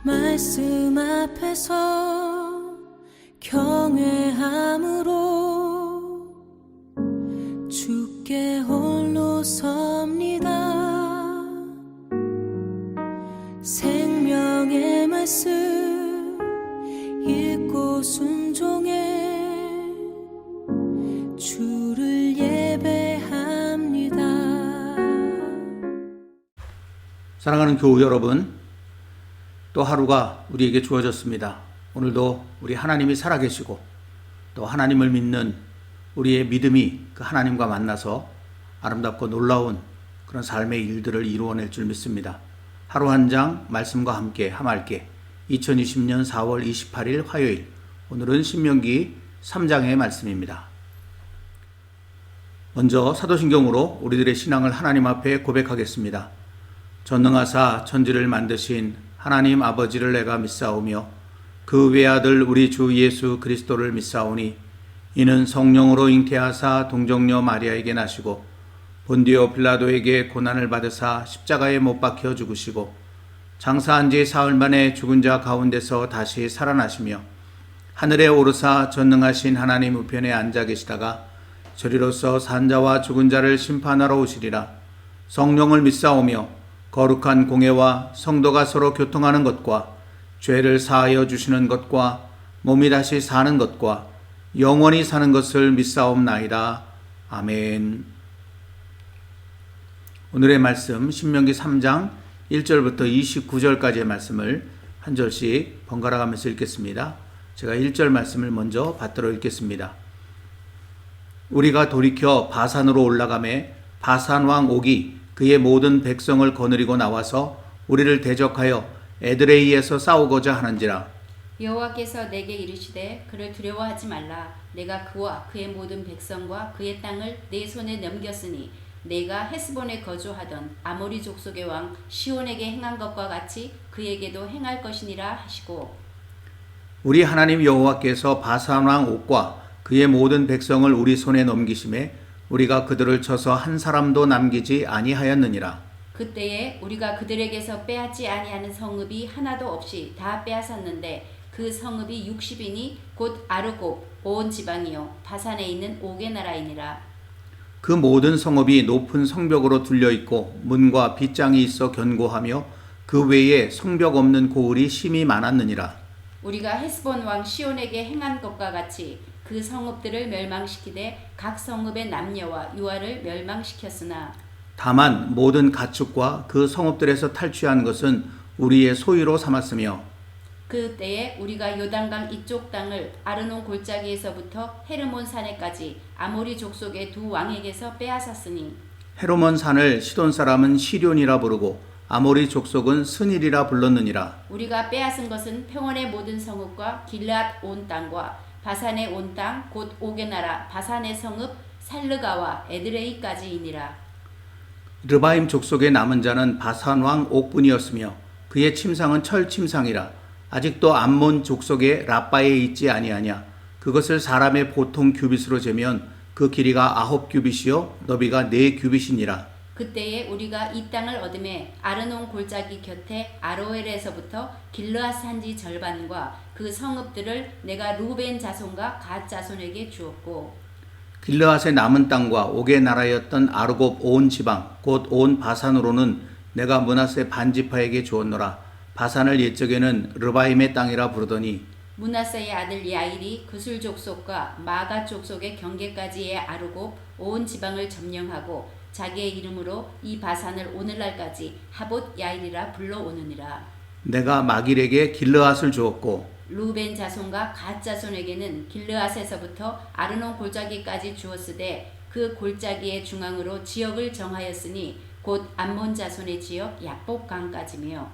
말씀 앞에서 경외함으로 주께 홀로 섭니다. 생명의 말씀 읽고 순종해 주를 예배합니다. 사랑하는 교우 여러분, 또 하루가 우리에게 주어졌습니다. 오늘도 우리 하나님이 살아계시고 또 하나님을 믿는 우리의 믿음이 그 하나님과 만나서 아름답고 놀라운 그런 삶의 일들을 이루어낼 줄 믿습니다. 하루 한 장 말씀과 함께 함께 2020년 4월 28일 화요일, 오늘은 신명기 3장의 말씀입니다. 먼저 사도신경으로 우리들의 신앙을 하나님 앞에 고백하겠습니다. 전능하사 천지를 만드신 하나님 아버지를 내가 믿사오며 그 외아들 우리 주 예수 그리스도를 믿사오니 이는 성령으로 잉태하사 동정녀 마리아에게 나시고 본디오 빌라도에게 고난을 받으사 십자가에 못 박혀 죽으시고 장사한 지 사흘 만에 죽은 자 가운데서 다시 살아나시며 하늘에 오르사 전능하신 하나님 우편에 앉아 계시다가 저리로서 산자와 죽은 자를 심판하러 오시리라. 성령을 믿사오며 거룩한 공예와 성도가 서로 교통하는 것과 죄를 사하여 주시는 것과 몸이 다시 사는 것과 영원히 사는 것을 믿사옵나이다. 아멘. 오늘의 말씀 신명기 3장 1절부터 29절까지의 말씀을 한 절씩 번갈아 가면서 읽겠습니다. 제가 1절 말씀을 먼저 받들어 읽겠습니다. 우리가 돌이켜 바산으로 올라가매 바산 왕 옥이 그의 모든 백성을 거느리고 나와서 우리를 대적하여 에드레이에서 싸우고자 하는지라. 여호와께서 내게 이르시되 그를 두려워하지 말라. 내가 그와 그의 모든 백성과 그의 땅을 내 손에 넘겼으니 내가 헤스본에 거주하던 아모리 족속의 왕 시온에게 행한 것과 같이 그에게도 행할 것이니라 하시고, 우리 하나님 여호와께서 바산 왕 옥과 그의 모든 백성을 우리 손에 넘기심에 우리가 그들을 쳐서 한 사람도 남기지 아니하였느니라. 그때에 우리가 그들에게서 빼앗지 아니하는 성읍이 하나도 없이 다 빼앗았는데 그 성읍이 60이니 곧 아르곱 온 지방이요 바산에 있는 옥의 나라이니라. 그 모든 성읍이 높은 성벽으로 둘려 있고 문과 빗장이 있어 견고하며 그 외에 성벽 없는 고을이 심히 많았느니라. 우리가 헤스본 왕 시온에게 행한 것과 같이 그 성읍들을 멸망시키되 각 성읍의 남녀와 유아를 멸망시켰으나 다만 모든 가축과 그 성읍들에서 탈취한 것은 우리의 소유로 삼았으며 그때에 우리가 요단강 이쪽 땅을 아르논 골짜기에서부터 헤르몬 산에까지 아모리 족속의 두 왕에게서 빼앗았으니 헤르몬 산을 시돈 사람은 시련이라 부르고 아모리 족속은 스닐이라 불렀느니라. 우리가 빼앗은 것은 평원의 모든 성읍과 길앗 온 땅과 바산의 온 땅 곧 옥의 나라 바산의 성읍 살르가와 에드레이까지이니라. 르바임 족속의 남은 자는 바산 왕 옥뿐이었으며 그의 침상은 철 침상이라. 아직도 암몬 족속의 라빠에 있지 아니하냐. 그것을 사람의 보통 규빗으로 재면 그 길이가 9규빗이요 너비가 4규빗이니라. 그때에 우리가 이 땅을 얻음에 아르논 골짜기 곁에 아로엘에서부터 길르앗 산지 절반과 그 성읍들을 내가 루벤 자손과 갓 자손에게 주었고, 길르앗의 남은 땅과 옥의 나라였던 아르곱 온 지방 곧 온 바산으로는 내가 므낫세 반지파에게 주었노라. 바산을 옛적에는 르바임의 땅이라 부르더니 므낫세의 아들 야일이 구술 족속과 마가 족속의 경계까지의 아르곱 온 지방을 점령하고 자기의 이름으로 이 바산을 오늘날까지 하봇 야일이라 불러오느니라. 내가 마길에게 길르앗을 주었고 루벤 자손과 갓 자손에게는 길르앗에서부터 아르논 골짜기까지 주었으되 그 골짜기의 중앙으로 지역을 정하였으니 곧 암몬 자손의 지역 야복강까지며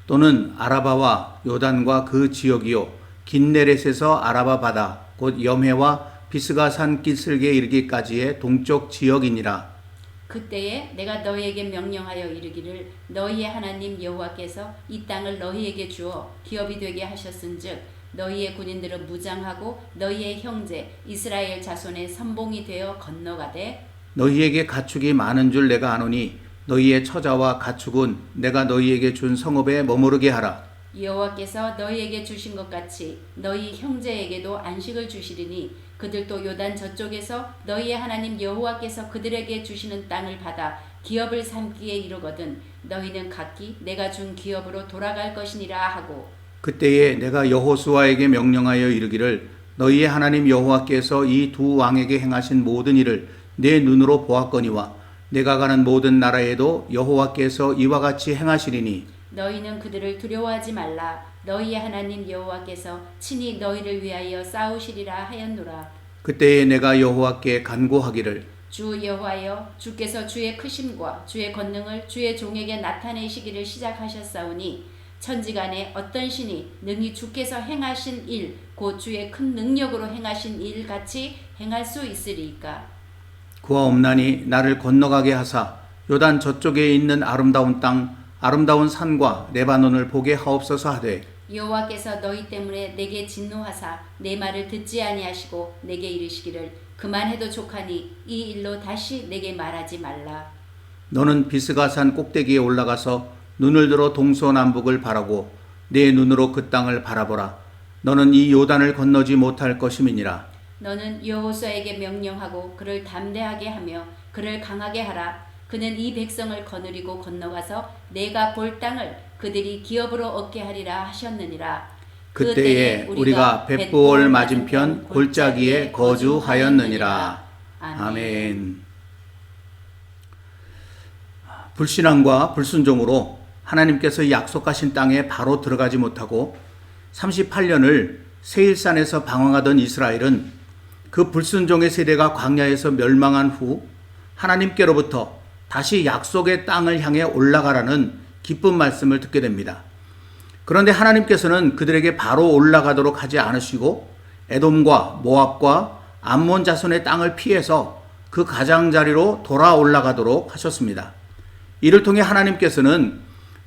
또는 아라바와 요단과 그 지역이요 긴네렛에서 아라바 바다 곧 염해와 비스가 산 기슭에 이르기까지의 동쪽 지역이니라. 그때에 내가 너희에게 명령하여 이르기를 너희의 하나님 여호와께서 이 땅을 너희에게 주어 기업이 되게 하셨은즉 너희의 군인들은 무장하고 너희의 형제 이스라엘 자손의 선봉이 되어 건너가되 너희에게 가축이 많은 줄 내가 아노니 너희의 처자와 가축은 내가 너희에게 준 성읍에 머무르게 하라. 여호와께서 너희에게 주신 것 같이 너희 형제에게도 안식을 주시리니 그들도 요단 저쪽에서 너희의 하나님 여호와께서 그들에게 주시는 땅을 받아 기업을 삼기에 이르거든 너희는 각기 내가 준 기업으로 돌아갈 것이니라 하고 그때에 내가 여호수아에게 명령하여 이르기를 너희의 하나님 여호와께서 이 두 왕에게 행하신 모든 일을 내 눈으로 보았거니와 내가 가는 모든 나라에도 여호와께서 이와 같이 행하시리니 너희는 그들을 두려워하지 말라 너희의 하나님 여호와께서 친히 너희를 위하여 싸우시리라 하였노라. 그때에 내가 여호와께 간구하기를 주 여호와여 주께서 주의 크심과 주의 권능을 주의 종에게 나타내시기를 시작하셨사오니 천지간에 어떤 신이 능히 주께서 행하신 일 곧 주의 큰 능력으로 행하신 일 같이 행할 수 있으리이까. 그와 없나니 나를 건너가게 하사 요단 저쪽에 있는 아름다운 땅 아름다운 산과 레바논을 보게 하옵소서 하되 여호와께서 너희 때문에 내게 진노하사 내 말을 듣지 아니하시고 내게 이르시기를 그만해도 족하니 이 일로 다시 내게 말하지 말라. 너는 비스가산 꼭대기에 올라가서 눈을 들어 동서남북을 바라고 내 눈으로 그 땅을 바라보라. 너는 이 요단을 건너지 못할 것임이니라. 너는 여호수아에게 명령하고 그를 담대하게 하며 그를 강하게 하라. 그는 이 백성을 거느리고 건너가서 내가 볼 땅을 그들이 기업으로 얻게 하리라 하셨느니라. 그때에 우리가 벳보올 맞은편 골짜기에 거주하였느니라. 아멘. 불신앙과 불순종으로 하나님께서 약속하신 땅에 바로 들어가지 못하고 38년을 세일산에서 방황하던 이스라엘은 그 불순종의 세대가 광야에서 멸망한 후 하나님께로부터 다시 약속의 땅을 향해 올라가라는 기쁜 말씀을 듣게 됩니다. 그런데 하나님께서는 그들에게 바로 올라가도록 하지 않으시고 에돔과 모압과 암몬 자손의 땅을 피해서 그 가장자리로 돌아 올라가도록 하셨습니다. 이를 통해 하나님께서는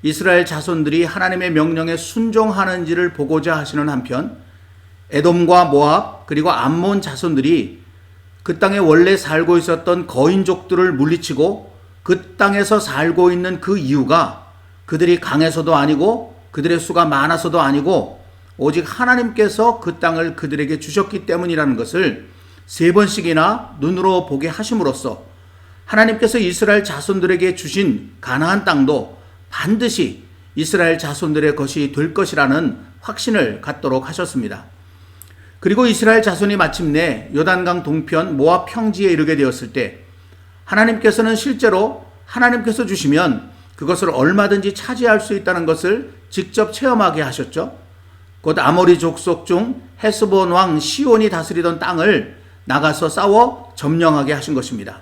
이스라엘 자손들이 하나님의 명령에 순종하는지를 보고자 하시는 한편 에돔과 모압 그리고 암몬 자손들이 그 땅에 원래 살고 있었던 거인족들을 물리치고 그 땅에서 살고 있는 그 이유가 그들이 강해서도 아니고 그들의 수가 많아서도 아니고 오직 하나님께서 그 땅을 그들에게 주셨기 때문이라는 것을 3번씩이나 눈으로 보게 하심으로써 하나님께서 이스라엘 자손들에게 주신 가나안 땅도 반드시 이스라엘 자손들의 것이 될 것이라는 확신을 갖도록 하셨습니다. 그리고 이스라엘 자손이 마침내 요단강 동편 모압 평지에 이르게 되었을 때 하나님께서는 실제로 하나님께서 주시면 그것을 얼마든지 차지할 수 있다는 것을 직접 체험하게 하셨죠. 곧 아모리 족속 중 헤스본 왕 시온이 다스리던 땅을 나가서 싸워 점령하게 하신 것입니다.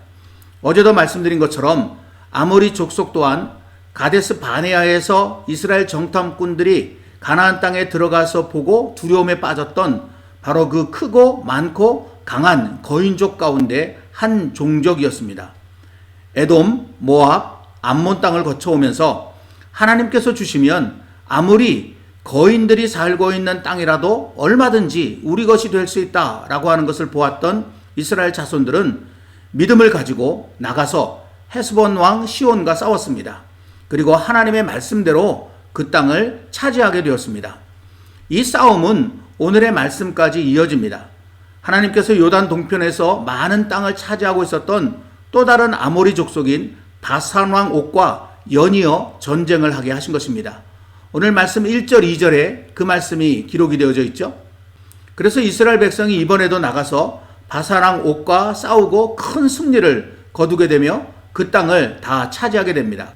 어제도 말씀드린 것처럼 아모리 족속 또한 가데스 바네아에서 이스라엘 정탐꾼들이 가나안 땅에 들어가서 보고 두려움에 빠졌던 바로 그 크고 많고 강한 거인족 가운데 한 종족이었습니다. 에돔, 모압, 암몬 땅을 거쳐오면서 하나님께서 주시면 아무리 거인들이 살고 있는 땅이라도 얼마든지 우리 것이 될 수 있다라고 하는 것을 보았던 이스라엘 자손들은 믿음을 가지고 나가서 헤스본 왕 시온과 싸웠습니다. 그리고 하나님의 말씀대로 그 땅을 차지하게 되었습니다. 이 싸움은 오늘의 말씀까지 이어집니다. 하나님께서 요단 동편에서 많은 땅을 차지하고 있었던 또 다른 아모리 족속인 바산 왕 옥과 연이어 전쟁을 하게 하신 것입니다. 오늘 말씀 1절, 2절에 그 말씀이 기록이 되어져 있죠. 그래서 이스라엘 백성이 이번에도 나가서 바산 왕 옥과 싸우고 큰 승리를 거두게 되며 그 땅을 다 차지하게 됩니다.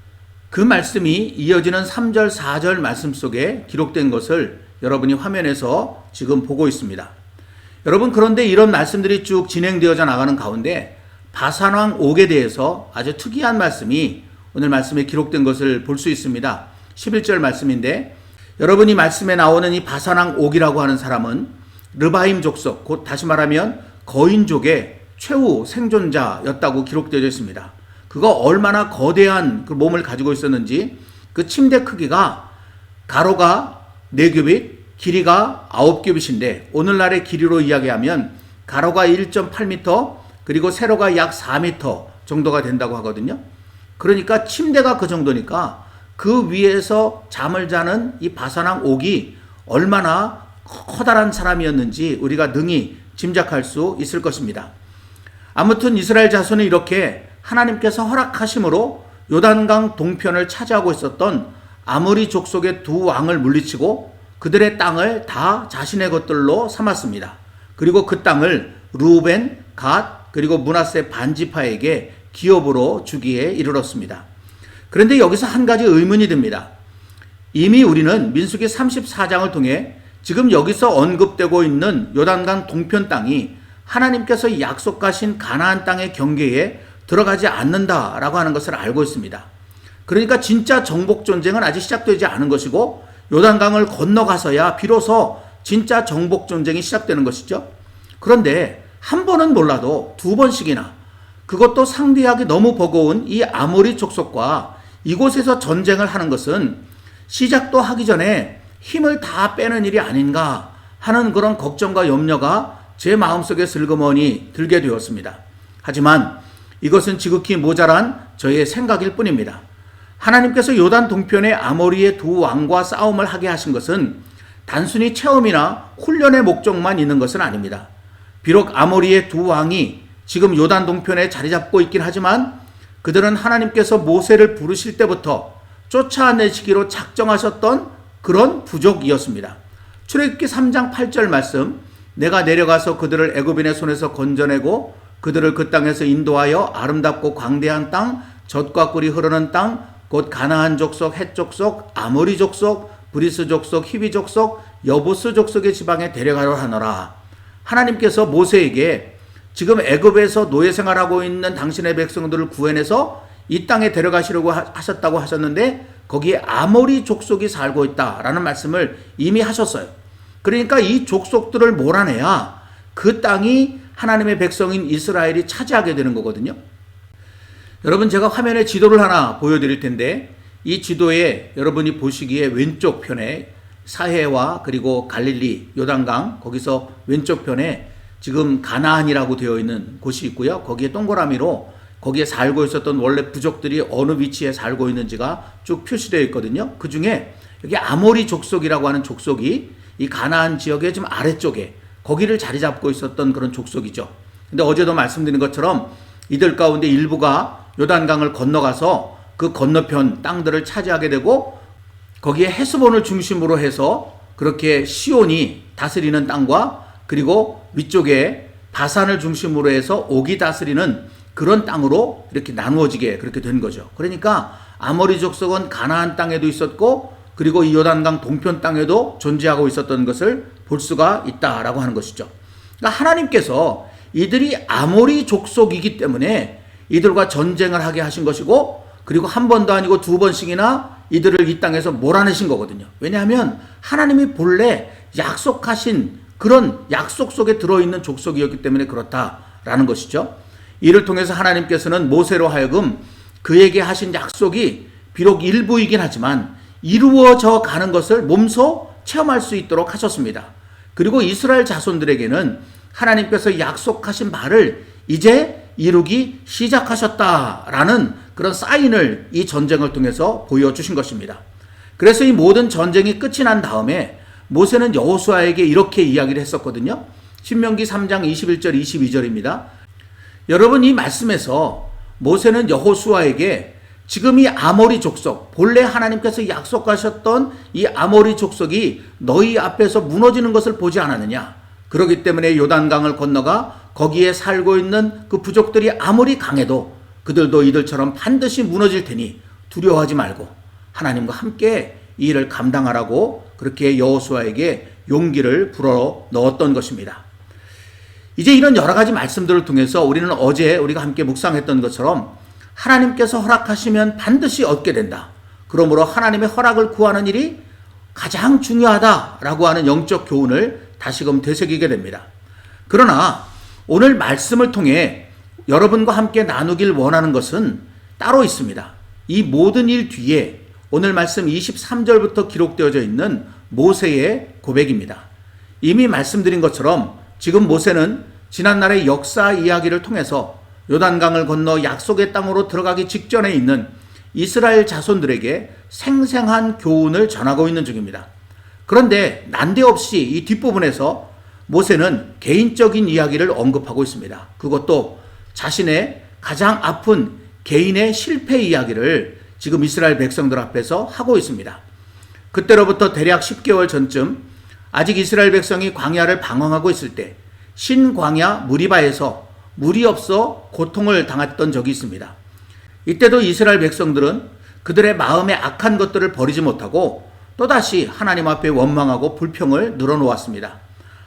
그 말씀이 이어지는 3절, 4절 말씀 속에 기록된 것을 여러분이 화면에서 지금 보고 있습니다. 여러분, 그런데 이런 말씀들이 쭉 진행되어져 나가는 가운데 바산왕 옥에 대해서 아주 특이한 말씀이 오늘 말씀에 기록된 것을 볼 수 있습니다. 11절 말씀인데 여러분이 말씀에 나오는 이 바산왕 옥이라고 하는 사람은 르바임 족속, 곧 다시 말하면 거인족의 최후 생존자였다고 기록되어 있습니다. 그가 얼마나 거대한 그 몸을 가지고 있었는지 그 침대 크기가 가로가 4규빗, 길이가 9규빗인데 오늘날의 길이로 이야기하면 가로가 1.8m 그리고 세로가 약 4m 정도가 된다고 하거든요. 그러니까 침대가 그 정도니까 그 위에서 잠을 자는 이 바사랑 옥이 얼마나 커다란 사람이었는지 우리가 능히 짐작할 수 있을 것입니다. 아무튼 이스라엘 자손이 이렇게 하나님께서 허락하심으로 요단강 동편을 차지하고 있었던 아모리 족속의 두 왕을 물리치고 그들의 땅을 다 자신의 것들로 삼았습니다. 그리고 그 땅을 루벤, 갓, 그리고 므낫세 반지파에게 기업으로 주기에 이르렀습니다. 그런데 여기서 한 가지 의문이 듭니다. 이미 우리는 민수기 34장을 통해 지금 여기서 언급되고 있는 요단강 동편 땅이 하나님께서 약속하신 가나안 땅의 경계에 들어가지 않는다라고 하는 것을 알고 있습니다. 그러니까 진짜 정복 전쟁은 아직 시작되지 않은 것이고 요단강을 건너가서야 비로소 진짜 정복 전쟁이 시작되는 것이죠. 그런데 한 번은 몰라도 두 번씩이나 그것도 상대하기 너무 버거운 이 아모리 족속과 이곳에서 전쟁을 하는 것은 시작도 하기 전에 힘을 다 빼는 일이 아닌가 하는 그런 걱정과 염려가 제 마음속에 슬그머니 들게 되었습니다. 하지만 이것은 지극히 모자란 저의 생각일 뿐입니다. 하나님께서 요단 동편의 아모리의 두 왕과 싸움을 하게 하신 것은 단순히 체험이나 훈련의 목적만 있는 것은 아닙니다. 비록 아모리의 두 왕이 지금 요단 동편에 자리 잡고 있긴 하지만 그들은 하나님께서 모세를 부르실 때부터 쫓아내시기로 작정하셨던 그런 부족이었습니다. 출애굽기 3장 8절 말씀, 내가 내려가서 그들을 애굽인의 손에서 건져내고 그들을 그 땅에서 인도하여 아름답고 광대한 땅, 젖과 꿀이 흐르는 땅, 곧 가나안 족속, 헷 족속, 아모리 족속, 브리스 족속, 히비 족속, 여부스 족속의 지방에 데려가려 하노라. 하나님께서 모세에게 지금 애굽에서 노예 생활하고 있는 당신의 백성들을 구해내서 이 땅에 데려가시려고 하셨다고 하셨는데 거기에 아모리 족속이 살고 있다라는 말씀을 이미 하셨어요. 그러니까 이 족속들을 몰아내야 그 땅이 하나님의 백성인 이스라엘이 차지하게 되는 거거든요. 여러분, 제가 화면에 지도를 하나 보여드릴 텐데 이 지도에 여러분이 보시기에 왼쪽 편에 사해와 그리고 갈릴리, 요단강 거기서 왼쪽 편에 지금 가나안이라고 되어 있는 곳이 있고요. 거기에 동그라미로 거기에 살고 있었던 원래 부족들이 어느 위치에 살고 있는지가 쭉 표시되어 있거든요. 그 중에 여기 아모리 족속이라고 하는 족속이 이 가나안 지역의 좀 아래쪽에 거기를 자리 잡고 있었던 그런 족속이죠. 근데 어제도 말씀드린 것처럼 이들 가운데 일부가 요단강을 건너가서 그 건너편 땅들을 차지하게 되고 거기에 헤스본을 중심으로 해서 그렇게 시온이 다스리는 땅과 그리고 위쪽에 바산을 중심으로 해서 옥이 다스리는 그런 땅으로 이렇게 나누어지게 그렇게 된 거죠. 그러니까 아모리 족속은 가나안 땅에도 있었고 그리고 이 요단강 동편 땅에도 존재하고 있었던 것을 볼 수가 있다라고 하는 것이죠. 그러니까 하나님께서 이들이 아모리 족속이기 때문에 이들과 전쟁을 하게 하신 것이고 그리고 한 번도 아니고 두 번씩이나 이들을 이 땅에서 몰아내신 거거든요. 왜냐하면 하나님이 본래 약속하신 그런 약속 속에 들어있는 족속이었기 때문에 그렇다라는 것이죠. 이를 통해서 하나님께서는 모세로 하여금 그에게 하신 약속이 비록 일부이긴 하지만 이루어져 가는 것을 몸소 체험할 수 있도록 하셨습니다. 그리고 이스라엘 자손들에게는 하나님께서 약속하신 바를 이제 이루기 시작하셨다라는 그런 사인을 이 전쟁을 통해서 보여주신 것입니다. 그래서 이 모든 전쟁이 끝이 난 다음에 모세는 여호수아에게 이렇게 이야기를 했었거든요. 신명기 3장 21절 22절입니다. 여러분, 이 말씀에서 모세는 여호수아에게 지금 이 아모리 족속, 본래 하나님께서 약속하셨던 이 아모리 족속이 너희 앞에서 무너지는 것을 보지 않았느냐. 그렇기 때문에 요단강을 건너가 거기에 살고 있는 그 부족들이 아무리 강해도 그들도 이들처럼 반드시 무너질 테니 두려워하지 말고 하나님과 함께 이 일을 감당하라고 그렇게 여호수아에게 용기를 불어 넣었던 것입니다. 이제 이런 여러 가지 말씀들을 통해서 우리는 어제 우리가 함께 묵상했던 것처럼 하나님께서 허락하시면 반드시 얻게 된다. 그러므로 하나님의 허락을 구하는 일이 가장 중요하다라고 하는 영적 교훈을 다시금 되새기게 됩니다. 그러나 오늘 말씀을 통해 여러분과 함께 나누길 원하는 것은 따로 있습니다. 이 모든 일 뒤에 오늘 말씀 23절부터 기록되어져 있는 모세의 고백입니다. 이미 말씀드린 것처럼 지금 모세는 지난날의 역사 이야기를 통해서 요단강을 건너 약속의 땅으로 들어가기 직전에 있는 이스라엘 자손들에게 생생한 교훈을 전하고 있는 중입니다. 그런데 난데없이 이 뒷부분에서 모세는 개인적인 이야기를 언급하고 있습니다. 그것도 자신의 가장 아픈 개인의 실패 이야기를 지금 이스라엘 백성들 앞에서 하고 있습니다. 그때로부터 대략 10개월 전쯤 아직 이스라엘 백성이 광야를 방황하고 있을 때 신광야 무리바에서 물이 없어 고통을 당했던 적이 있습니다. 이때도 이스라엘 백성들은 그들의 마음에 악한 것들을 버리지 못하고 또다시 하나님 앞에 원망하고 불평을 늘어놓았습니다.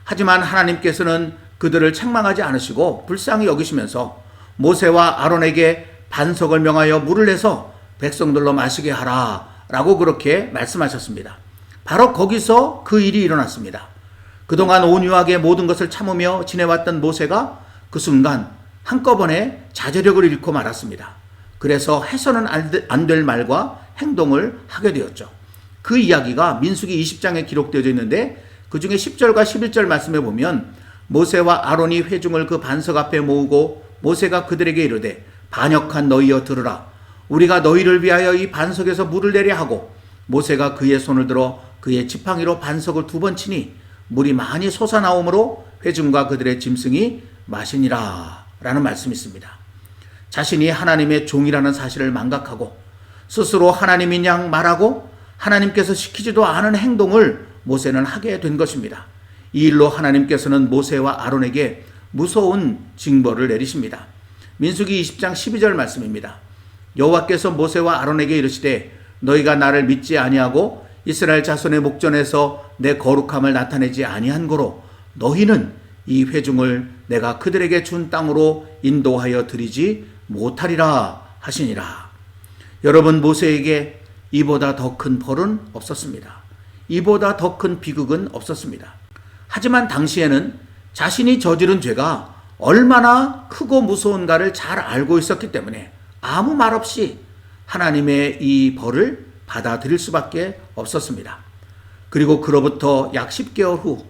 하지만 하나님께서는 그들을 책망하지 않으시고 불쌍히 여기시면서 모세와 아론에게 반석을 명하여 물을 내서 백성들로 마시게 하라 라고 그렇게 말씀하셨습니다. 바로 거기서 그 일이 일어났습니다. 그동안 온유하게 모든 것을 참으며 지내왔던 모세가 그 순간 한꺼번에 자제력을 잃고 말았습니다. 그래서 해서는 안 될 말과 행동을 하게 되었죠. 그 이야기가 민수기 20장에 기록되어 있는데 그 중에 10절과 11절 말씀에 보면 모세와 아론이 회중을 그 반석 앞에 모으고 모세가 그들에게 이르되 반역한 너희여 들으라. 우리가 너희를 위하여 이 반석에서 물을 내려 하고 모세가 그의 손을 들어 그의 지팡이로 반석을 2번 치니 물이 많이 솟아나오므로 회중과 그들의 짐승이 마시니라 라는 말씀이 있습니다. 자신이 하나님의 종이라는 사실을 망각하고 스스로 하나님인 양 말하고 하나님께서 시키지도 않은 행동을 모세는 하게 된 것입니다. 이 일로 하나님께서는 모세와 아론에게 무서운 징벌을 내리십니다. 민수기 20장 12절 말씀입니다. 여호와께서 모세와 아론에게 이르시되 너희가 나를 믿지 아니하고 이스라엘 자손의 목전에서 내 거룩함을 나타내지 아니한 고로 너희는 이 회중을 내가 그들에게 준 땅으로 인도하여 드리지 못하리라 하시니라. 여러분, 모세에게 이보다 더 큰 벌은 없었습니다. 이보다 더 큰 비극은 없었습니다. 하지만 당시에는 자신이 저지른 죄가 얼마나 크고 무서운가를 잘 알고 있었기 때문에 아무 말 없이 하나님의 이 벌을 받아들일 수밖에 없었습니다. 그리고 그로부터 약 10개월 후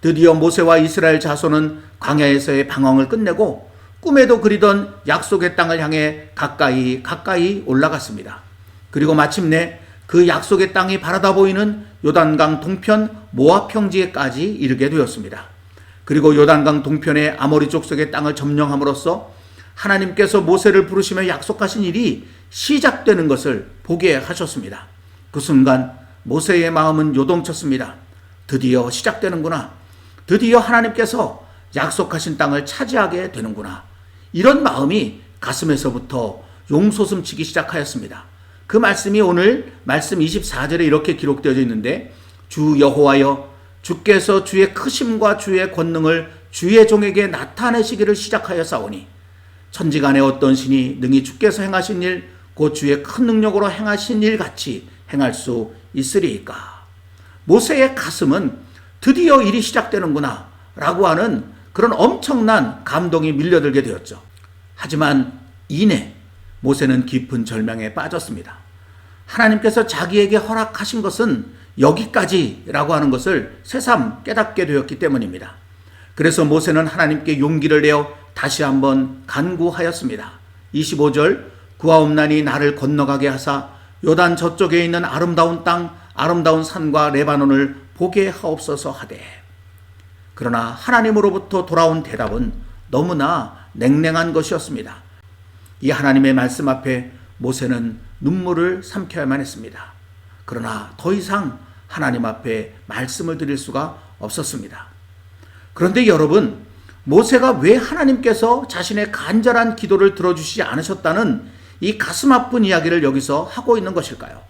드디어 모세와 이스라엘 자손은 광야에서의 방황을 끝내고 꿈에도 그리던 약속의 땅을 향해 가까이 올라갔습니다. 그리고 마침내 그 약속의 땅이 바라다 보이는 요단강 동편 모압 평지에까지 이르게 되었습니다. 그리고 요단강 동편의 아모리 족속의 땅을 점령함으로써 하나님께서 모세를 부르시며 약속하신 일이 시작되는 것을 보게 하셨습니다. 그 순간 모세의 마음은 요동쳤습니다. 드디어 시작되는구나. 드디어 하나님께서 약속하신 땅을 차지하게 되는구나. 이런 마음이 가슴에서부터 용솟음치기 시작하였습니다. 그 말씀이 오늘 말씀 24절에 이렇게 기록되어 있는데 주 여호와여 주께서 주의 크심과 주의 권능을 주의 종에게 나타내시기를 시작하였사오니 천지간에 어떤 신이 능히 주께서 행하신 일 곧 주의 큰 능력으로 행하신 일 같이 행할 수 있으리이까. 모세의 가슴은 드디어 일이 시작되는구나 라고 하는 그런 엄청난 감동이 밀려들게 되었죠. 하지만 이내 모세는 깊은 절망에 빠졌습니다. 하나님께서 자기에게 허락하신 것은 여기까지라고 하는 것을 새삼 깨닫게 되었기 때문입니다. 그래서 모세는 하나님께 용기를 내어 다시 한번 간구하였습니다. 25절 구하옵나니 나를 건너가게 하사 요단 저쪽에 있는 아름다운 땅 아름다운 산과 레바논을 보게 하옵소서 하되. 그러나 하나님으로부터 돌아온 대답은 너무나 냉랭한 것이었습니다. 이 하나님의 말씀 앞에 모세는 눈물을 삼켜야만 했습니다. 그러나 더 이상 하나님 앞에 말씀을 드릴 수가 없었습니다. 그런데 여러분, 모세가 왜 하나님께서 자신의 간절한 기도를 들어주시지 않으셨다는 이 가슴 아픈 이야기를 여기서 하고 있는 것일까요?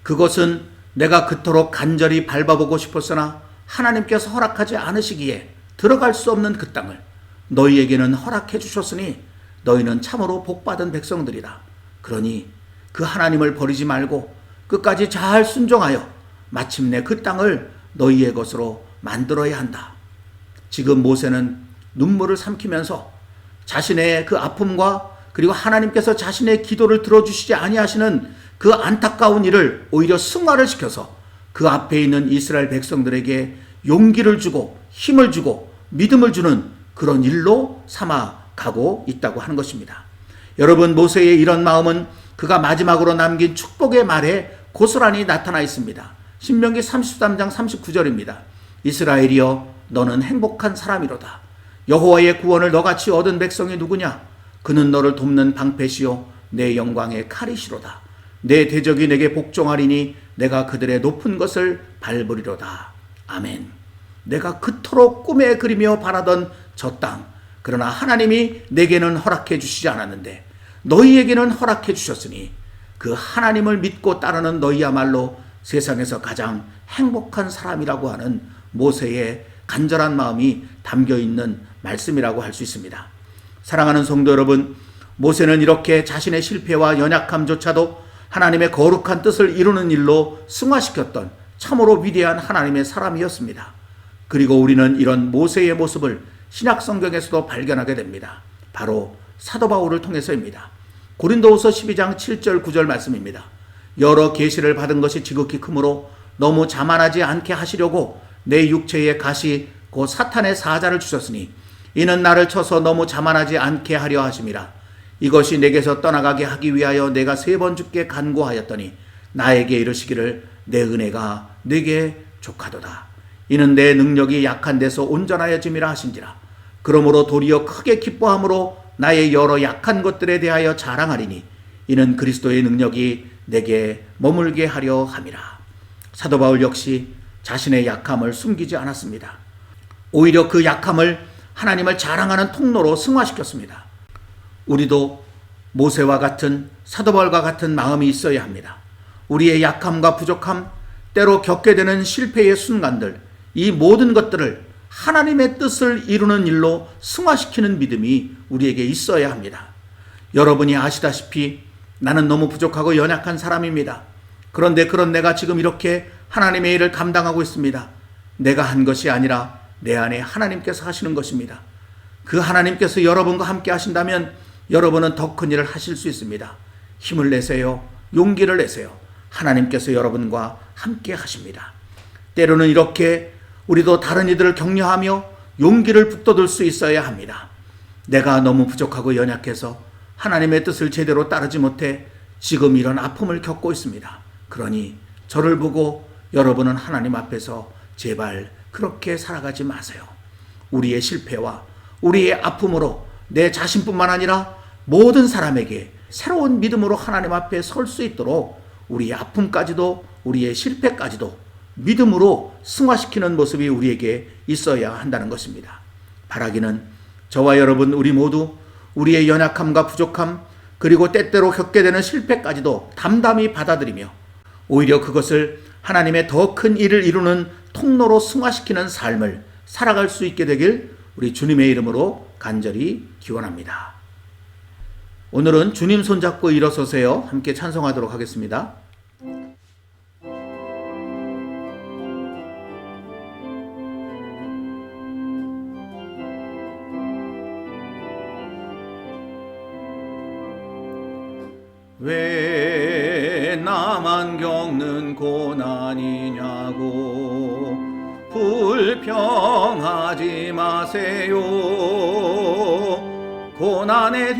그것은 내가 그토록 간절히 밟아보고 싶었으나 하나님께서 허락하지 않으시기에 들어갈 수 없는 그 땅을 너희에게는 허락해 주셨으니 너희는 참으로 복받은 백성들이다. 그러니 그 하나님을 버리지 말고 끝까지 잘 순종하여 마침내 그 땅을 너희의 것으로 만들어야 한다. 지금 모세는 눈물을 삼키면서 자신의 그 아픔과 그리고 하나님께서 자신의 기도를 들어주시지 아니하시는 그 안타까운 일을 오히려 승화를 시켜서 그 앞에 있는 이스라엘 백성들에게 용기를 주고 힘을 주고 믿음을 주는 그런 일로 삼아가고 있다고 하는 것입니다. 여러분, 모세의 이런 마음은 그가 마지막으로 남긴 축복의 말에 고스란히 나타나 있습니다. 신명기 33장 39절입니다. 이스라엘이여 너는 행복한 사람이로다. 여호와의 구원을 너같이 얻은 백성이 누구냐? 그는 너를 돕는 방패시요 내 영광의 칼이시로다. 내 대적이 내게 복종하리니 내가 그들의 높은 것을 밟으리로다. 아멘. 내가 그토록 꿈에 그리며 바라던 저 땅, 그러나 하나님이 내게는 허락해 주시지 않았는데 너희에게는 허락해 주셨으니 그 하나님을 믿고 따르는 너희야말로 세상에서 가장 행복한 사람이라고 하는 모세의 간절한 마음이 담겨있는 말씀이라고 할 수 있습니다. 사랑하는 성도 여러분, 모세는 이렇게 자신의 실패와 연약함조차도 하나님의 거룩한 뜻을 이루는 일로 승화시켰던 참으로 위대한 하나님의 사람이었습니다. 그리고 우리는 이런 모세의 모습을 신약 성경에서도 발견하게 됩니다. 바로 사도 바울을 통해서입니다. 고린도후서 12장 7절 9절 말씀입니다. 여러 계시를 받은 것이 지극히 크므로 너무 자만하지 않게 하시려고 내 육체에 가시 곧 사탄의 사자를 주셨으니 이는 나를 쳐서 너무 자만하지 않게 하려 하심이라. 이것이 내게서 떠나가게 하기 위하여 내가 3번 주께 간구하였더니 나에게 이르시기를 내 은혜가 내게 족하도다. 이는 내 능력이 약한 데서 온전하여짐이라 하신지라. 그러므로 도리어 크게 기뻐함으로 나의 여러 약한 것들에 대하여 자랑하리니 이는 그리스도의 능력이 내게 머물게 하려 함이라. 사도 바울 역시 자신의 약함을 숨기지 않았습니다. 오히려 그 약함을 하나님을 자랑하는 통로로 승화시켰습니다. 우리도 모세와 같은 사도 바울과 같은 마음이 있어야 합니다. 우리의 약함과 부족함, 때로 겪게 되는 실패의 순간들, 이 모든 것들을 하나님의 뜻을 이루는 일로 승화시키는 믿음이 우리에게 있어야 합니다. 여러분이 아시다시피 나는 너무 부족하고 연약한 사람입니다. 그런데 그런 내가 지금 이렇게 하나님의 일을 감당하고 있습니다. 내가 한 것이 아니라 내 안에 하나님께서 하시는 것입니다. 그 하나님께서 여러분과 함께 하신다면 여러분은 더 큰 일을 하실 수 있습니다. 힘을 내세요. 용기를 내세요. 하나님께서 여러분과 함께 하십니다. 때로는 이렇게 우리도 다른 이들을 격려하며 용기를 북돋을 수 있어야 합니다. 내가 너무 부족하고 연약해서 하나님의 뜻을 제대로 따르지 못해 지금 이런 아픔을 겪고 있습니다. 그러니 저를 보고 여러분은 하나님 앞에서 제발 그렇게 살아가지 마세요. 우리의 실패와 우리의 아픔으로 내 자신뿐만 아니라 모든 사람에게 새로운 믿음으로 하나님 앞에 설 수 있도록 우리의 아픔까지도 우리의 실패까지도 믿음으로 승화시키는 모습이 우리에게 있어야 한다는 것입니다. 바라기는 저와 여러분 우리 모두 우리의 연약함과 부족함 그리고 때때로 겪게 되는 실패까지도 담담히 받아들이며 오히려 그것을 하나님의 더 큰 일을 이루는 통로로 승화시키는 삶을 살아갈 수 있게 되길 우리 주님의 이름으로 간절히 기원합니다. 오늘은 주님 손잡고 일어서세요. 함께 찬송하도록 하겠습니다. 왜 나만 겪는 고난이냐고 불평하지 마세요. 고난의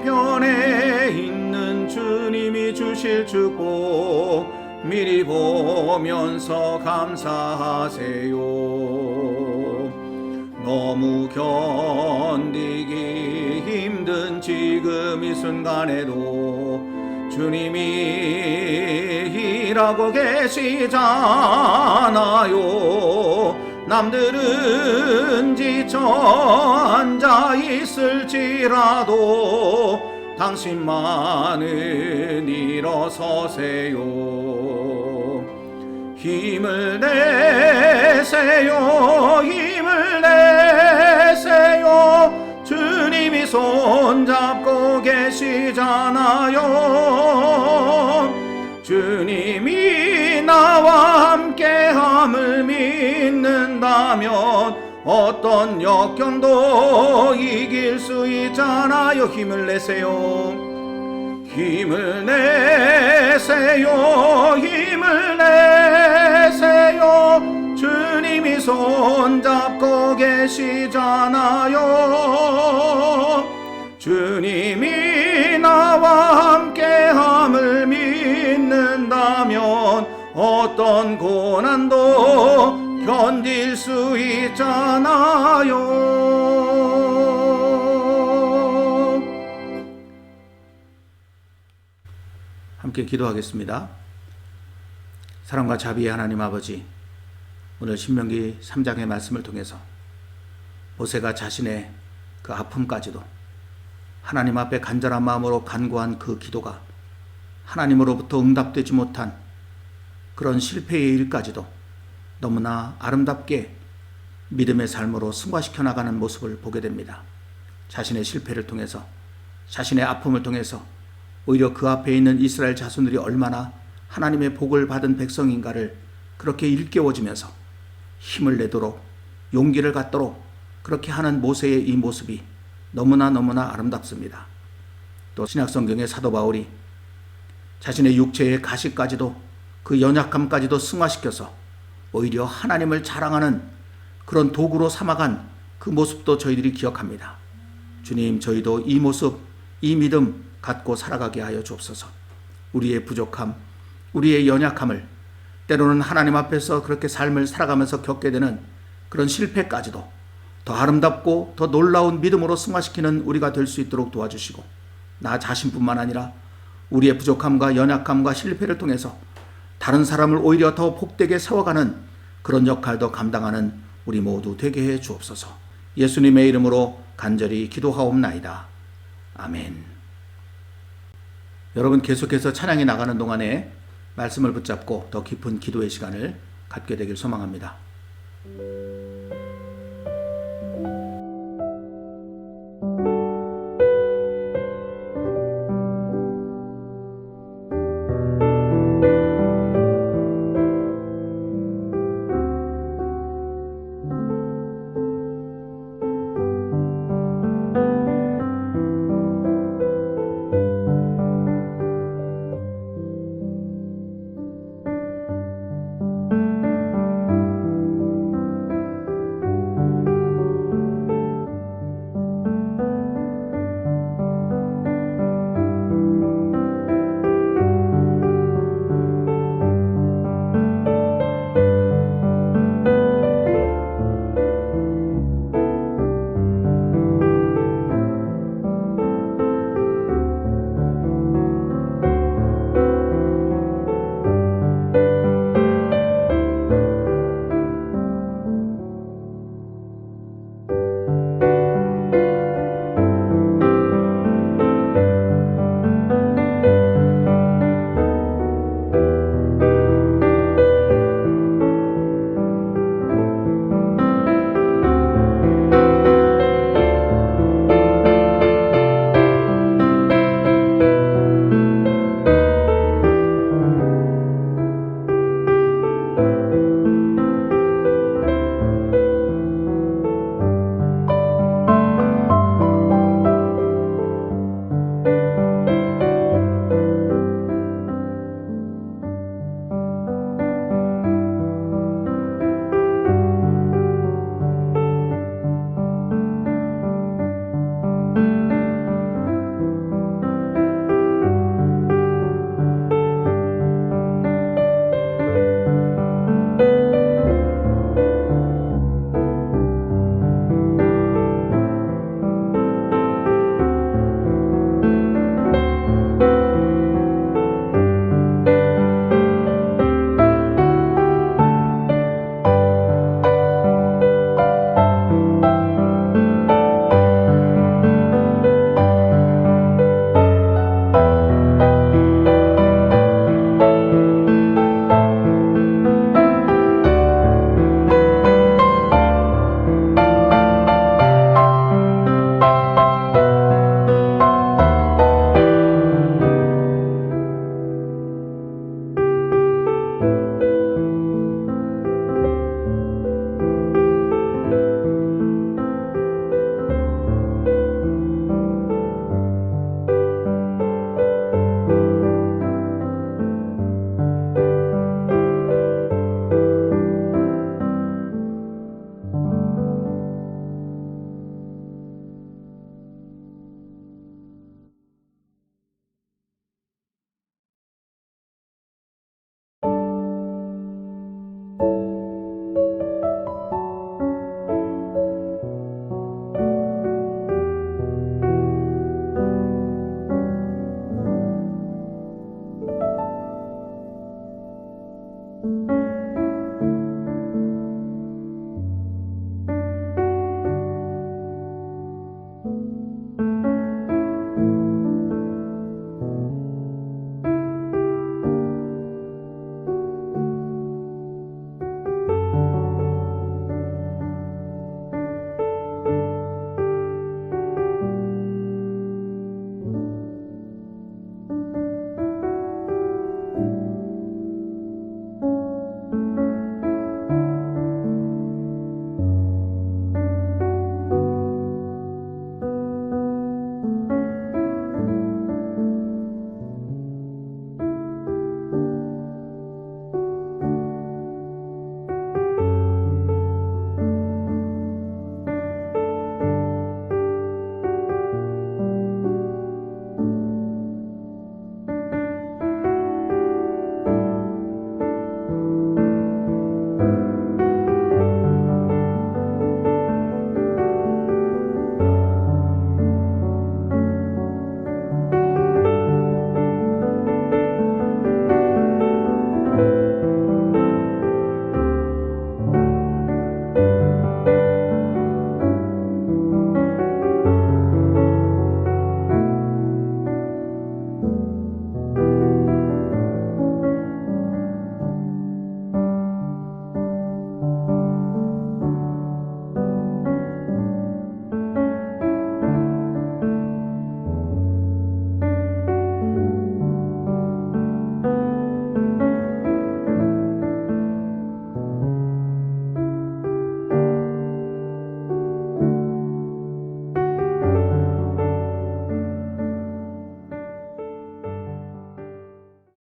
뒤편에 있는 주님이 주실 축복 미리 보면서 감사하세요. 너무 견디기 힘든 지금 이 순간에도 주님이 일하고 계시잖아요. 남들은 지쳐 앉아 있을지라도 당신만은 일어서세요. 힘을 내세요. 힘을 내세요. 주님이 손잡고 계시잖아요. 주님이 나와 함께함을 믿는다면 어떤 역경도 이길 수 있잖아요. 힘을 내세요. 힘을 내세요. 힘을 내세요. 주님이 손잡고 계시잖아요. 주님이 나와 함께함을 믿는다 하면 어떤 고난도 견딜 수 있잖아요. 함께 기도하겠습니다. 사랑과 자비의 하나님 아버지, 오늘 신명기 3장의 말씀을 통해서 모세가 자신의 그 아픔까지도 하나님 앞에 간절한 마음으로 간구한 그 기도가 하나님으로부터 응답되지 못한 그런 실패의 일까지도 너무나 아름답게 믿음의 삶으로 승화시켜 나가는 모습을 보게 됩니다. 자신의 실패를 통해서, 자신의 아픔을 통해서 오히려 그 앞에 있는 이스라엘 자손들이 얼마나 하나님의 복을 받은 백성인가를 그렇게 일깨워지면서 힘을 내도록, 용기를 갖도록 그렇게 하는 모세의 이 모습이 너무나 아름답습니다. 또 신약성경의 사도 바울이 자신의 육체의 가시까지도, 그 연약함까지도 승화시켜서 오히려 하나님을 자랑하는 그런 도구로 삼아간 그 모습도 저희들이 기억합니다. 주님, 저희도 이 모습, 이 믿음 갖고 살아가게 하여 주옵소서. 우리의 부족함, 우리의 연약함을, 때로는 하나님 앞에서 그렇게 삶을 살아가면서 겪게 되는 그런 실패까지도 더 아름답고 더 놀라운 믿음으로 승화시키는 우리가 될 수 있도록 도와주시고, 나 자신뿐만 아니라 우리의 부족함과 연약함과 실패를 통해서 다른 사람을 오히려 더 복되게 세워가는 그런 역할도 감당하는 우리 모두 되게 해 주옵소서. 예수님의 이름으로 간절히 기도하옵나이다. 아멘. 여러분, 계속해서 찬양이 나가는 동안에 말씀을 붙잡고 더 깊은 기도의 시간을 갖게 되길 소망합니다.